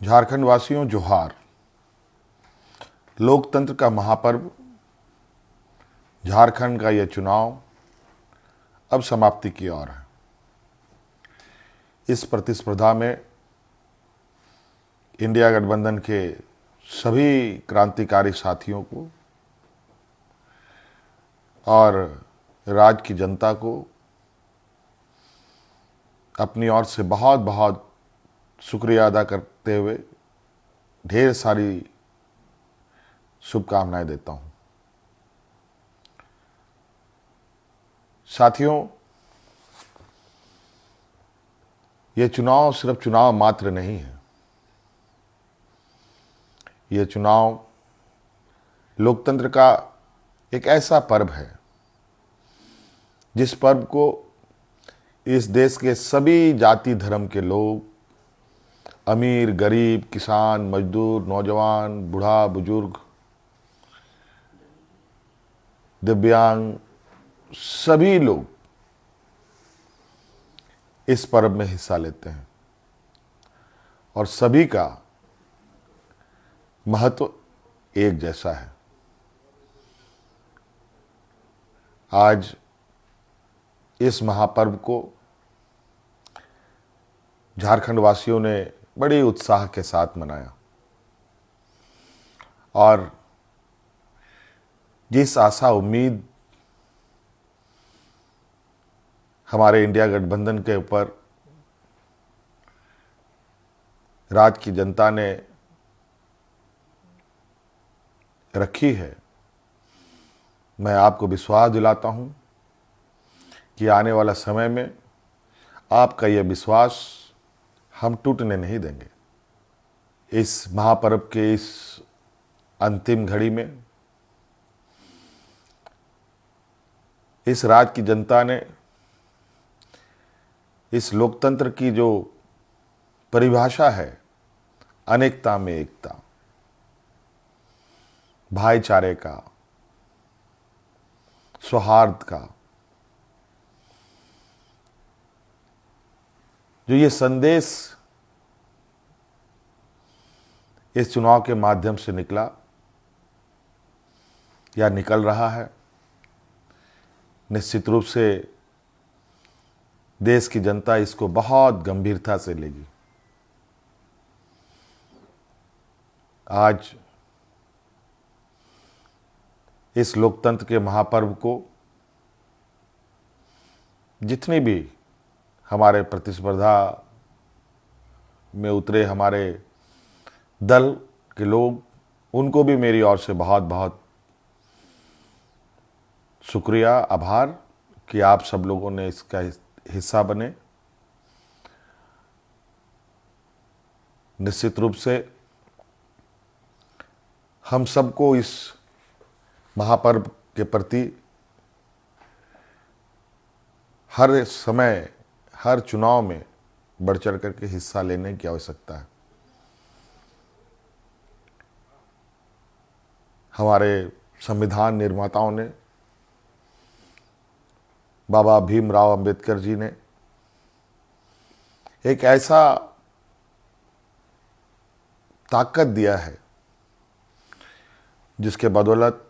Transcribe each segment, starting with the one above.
झारखंड वासियों जोहार। लोकतंत्र का महापर्व झारखंड का यह चुनाव अब समाप्ति की ओर है। इस प्रतिस्पर्धा में इंडिया गठबंधन के सभी क्रांतिकारी साथियों को और राज्य की जनता को अपनी ओर से बहुत बहुत शुक्रिया अदा करते हुए ढेर सारी शुभकामनाएं देता हूं। साथियों, ये चुनाव सिर्फ चुनाव मात्र नहीं है। ये चुनाव लोकतंत्र का एक ऐसा पर्व है जिस पर्व को इस देश के सभी जाति धर्म के लोग, अमीर गरीब, किसान मजदूर, नौजवान, बूढ़ा बुजुर्ग, दिव्यांग, सभी लोग इस पर्व में हिस्सा लेते हैं और सभी का महत्व एक जैसा है। आज इस महापर्व को झारखंड वासियों ने बड़े उत्साह के साथ मनाया और जिस आशा उम्मीद हमारे इंडिया गठबंधन के ऊपर राज्य की जनता ने रखी है, मैं आपको विश्वास दिलाता हूं कि आने वाला समय में आपका यह विश्वास हम टूटने नहीं देंगे। इस महापर्व के इस अंतिम घड़ी में इस राज्य की जनता ने इस लोकतंत्र की जो परिभाषा है, अनेकता में एकता, भाईचारे का, सौहार्द का, जो ये संदेश इस चुनाव के माध्यम से निकला या निकल रहा है, निश्चित रूप से देश की जनता इसको बहुत गंभीरता से लेगी। आज इस लोकतंत्र के महापर्व को जितनी भी हमारे प्रतिस्पर्धा में उतरे हमारे दल के लोग, उनको भी मेरी ओर से बहुत बहुत शुक्रिया, आभार कि आप सब लोगों ने इसका हिस्सा बने। निश्चित रूप से हम सबको इस महापर्व के प्रति हर समय, हर चुनाव में बढ़ चढ़ करके हिस्सा लेने की आवश्यकता है। हमारे संविधान निर्माताओं ने, बाबा भीमराव अंबेडकर जी ने एक ऐसा ताकत दिया है जिसके बदौलत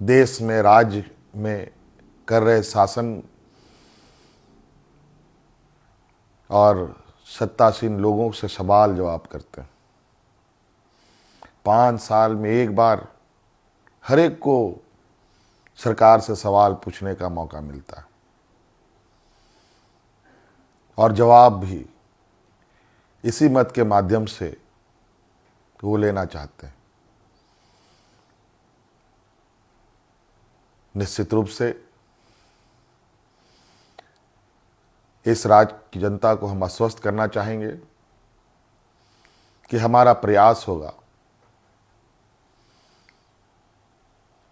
देश में, राज्य में कर रहे शासन और सत्तासीन लोगों से सवाल जवाब करते हैं। 5 साल में एक बार हर एक को सरकार से सवाल पूछने का मौका मिलता है और जवाब भी इसी मत के माध्यम से वो लेना चाहते हैं। निश्चित रूप से इस राज्य की जनता को हम आश्वस्त करना चाहेंगे कि हमारा प्रयास होगा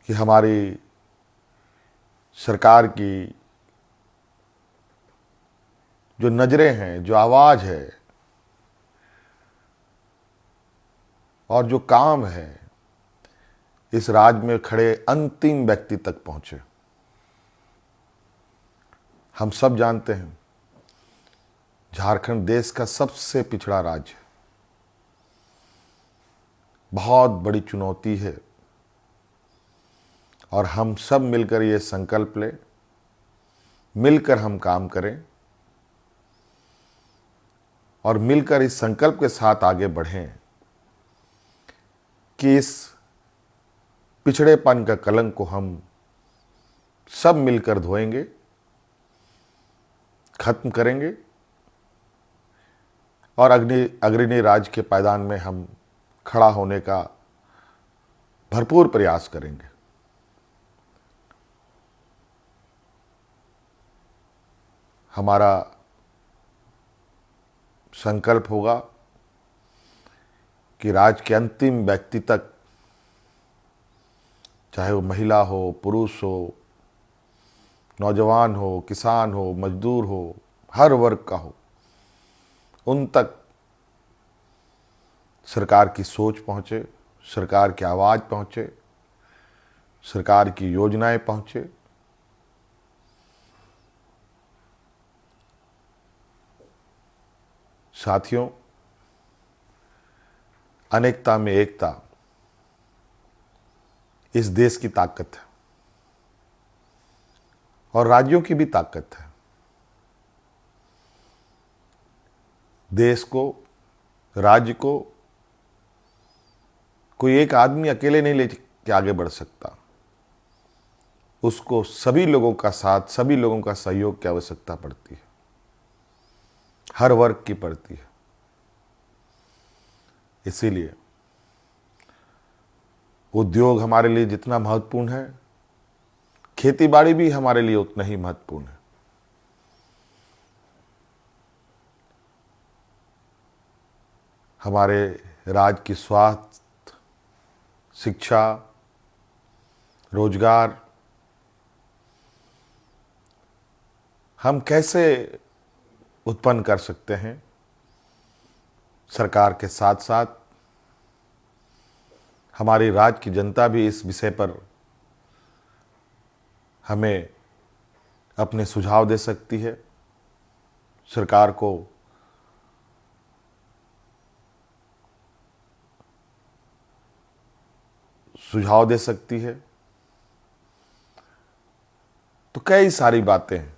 कि हमारी सरकार की जो नजरें हैं, जो आवाज है और जो काम है, इस राज्य में खड़े अंतिम व्यक्ति तक पहुंचे। हम सब जानते हैं झारखंड देश का सबसे पिछड़ा राज्य है। बहुत बड़ी चुनौती है और हम सब मिलकर ये संकल्प लें, मिलकर हम काम करें और मिलकर इस संकल्प के साथ आगे बढ़ें कि इस पिछड़ेपन का कलंक को हम सब मिलकर धोएंगे, खत्म करेंगे और अग्रणी राज्य के पायदान में हम खड़ा होने का भरपूर प्रयास करेंगे। हमारा संकल्प होगा कि राज्य के अंतिम व्यक्ति तक, चाहे वो महिला हो, पुरुष हो, नौजवान हो, किसान हो, मजदूर हो, हर वर्ग का हो, उन तक सरकार की सोच पहुंचे, सरकार की आवाज़ पहुंचे, सरकार की योजनाएं पहुंचे। साथियों, अनेकता में एकता इस देश की ताकत है और राज्यों की भी ताकत है। देश को, राज्य को कोई एक आदमी अकेले नहीं लेके आगे बढ़ सकता। उसको सभी लोगों का साथ, सभी लोगों का सहयोग की आवश्यकता पड़ती है, हर वर्ग की पड़ती है। इसीलिए उद्योग हमारे लिए जितना महत्वपूर्ण है, खेतीबाड़ी भी हमारे लिए उतना ही महत्वपूर्ण है। हमारे राज्य की स्वास्थ्य, शिक्षा, रोजगार हम कैसे उत्पन्न कर सकते हैं, सरकार के साथ साथ हमारी राज्य की जनता भी इस विषय पर हमें अपने सुझाव दे सकती है, सरकार को सुझाव दे सकती है। तो कई सारी बातें हैं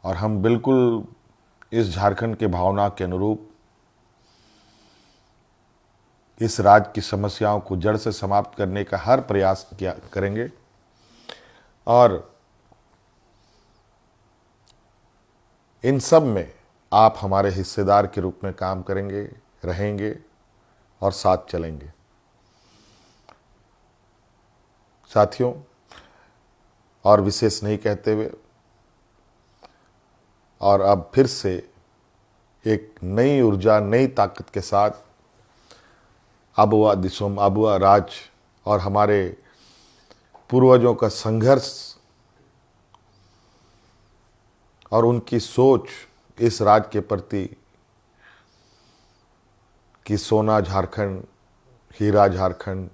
और हम बिल्कुल इस झारखंड के भावना के अनुरूप इस राज्य की समस्याओं को जड़ से समाप्त करने का हर प्रयास करेंगे और इन सब में आप हमारे हिस्सेदार के रूप में काम करेंगे, रहेंगे और साथ चलेंगे। साथियों, और विशेष नहीं कहते हुए और अब फिर से एक नई ऊर्जा, नई ताकत के साथ आबुआ दिसोम, आबुआ राज और हमारे पूर्वजों का संघर्ष और उनकी सोच इस राज्य के प्रति कि सोना झारखंड, हीरा झारखंड,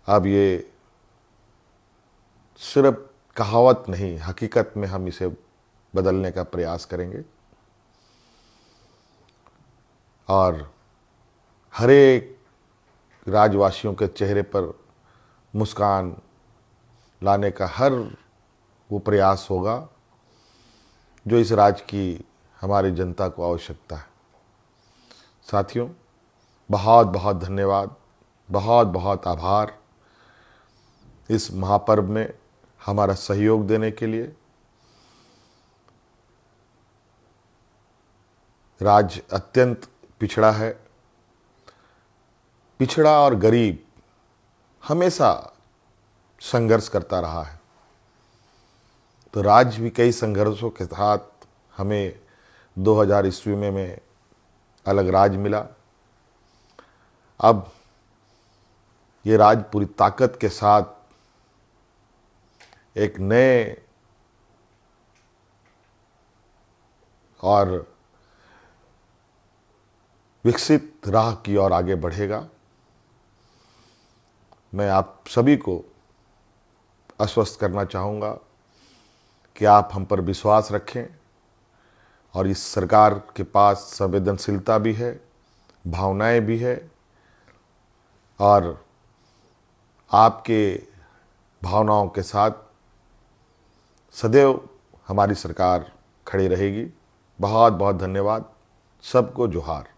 अब ये सिर्फ कहावत नहीं, हकीकत में हम इसे बदलने का प्रयास करेंगे और हर एक राज्यवासियों के चेहरे पर मुस्कान लाने का हर वो प्रयास होगा जो इस राज्य की हमारी जनता को आवश्यकता है। साथियों, बहुत बहुत धन्यवाद, बहुत बहुत आभार इस महापर्व में हमारा सहयोग देने के लिए। राज्य अत्यंत पिछड़ा है, पिछड़ा और गरीब हमेशा संघर्ष करता रहा है। तो राज्य भी कई संघर्षों के साथ हमें 2000 ईस्वी में अलग राज्य मिला। अब ये राज्य पूरी ताकत के साथ एक नए और विकसित राह की ओर आगे बढ़ेगा। मैं आप सभी को आश्वस्त करना चाहूँगा कि आप हम पर विश्वास रखें और इस सरकार के पास संवेदनशीलता भी है, भावनाएं भी है और आपके भावनाओं के साथ सदैव हमारी सरकार खड़ी रहेगी। बहुत बहुत धन्यवाद। सबको जोहार।